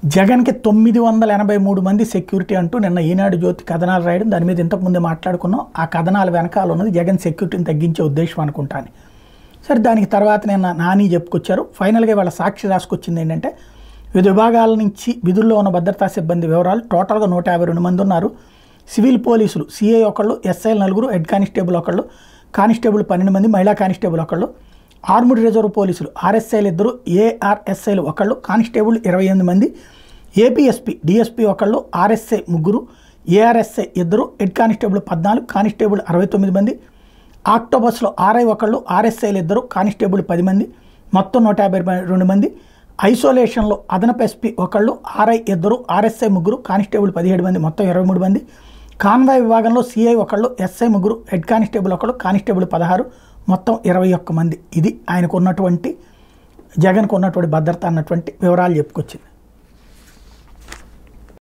జగన్కి 983 మంది సెక్యూరిటీ అంటూ నిన్న ఈనాడు జ్యోతి కథనాలు రాయడం, దాని మీద ఇంతకుముందే మాట్లాడుకున్నాం. ఆ కథనాల వెనకాల ఉన్నది జగన్ సెక్యూరిటీని తగ్గించే ఉద్దేశం అనుకుంటాను. సరే, దానికి తర్వాత నిన్న నాని చెప్పుకొచ్చారు. ఫైనల్గా వాళ్ళ సాక్షి రాసుకొచ్చింది ఏంటంటే, వివిధ విభాగాల నుంచి విధుల్లో ఉన్న భద్రతా సిబ్బంది వివరాలు. టోటల్గా 152 మంది ఉన్నారు. సివిల్ పోలీసులు సిఐ ఒకళ్ళు, ఎస్ఐలు 4, హెడ్ కానిస్టేబుల్ ఒకళ్ళు, కానిస్టేబుల్ 12 మంది, మహిళా కానిస్టేబుల్ ఒకళ్ళు, ఆర్ముడ్ రిజర్వ్ పోలీసులు ఆర్ఎస్ఐలు 2, ఏఆర్ఎస్ఐలు ఒకళ్ళు, కానిస్టేబుల్ 28 మంది, ఏపీఎస్పీ డిఎస్పీ ఒకళ్ళు, RSI 3, ARSI 2, head constable 14, constable 69 మంది, ఆక్టోబస్లో ఆర్ఐ ఒకళ్ళు, ఆర్ఎస్ఐలు 2, కానిస్టేబుల్ 10 మంది, మొత్తం 152 మంది. ఐసోలేషన్లో అదనపు ఎస్పీ ఒకళ్ళు, ఆర్ఐ 2, ఆర్ఎస్ఐ 3, కానిస్టేబుల్ 17 మంది, మొత్తం 23 మంది. కాన్వాయ్ విభాగంలో సిఐ ఒకళ్ళు, ఎస్ఐ 3, హెడ్ కానిస్టేబుల్ ఒకళ్ళు, కానిస్టేబుల్ 16, మొత్తం 21 మంది. ఇది ఆయనకు ఉన్నటువంటి, జగన్కు ఉన్నటువంటి భద్రత అన్నటువంటి వివరాలు చెప్పుకొచ్చింది.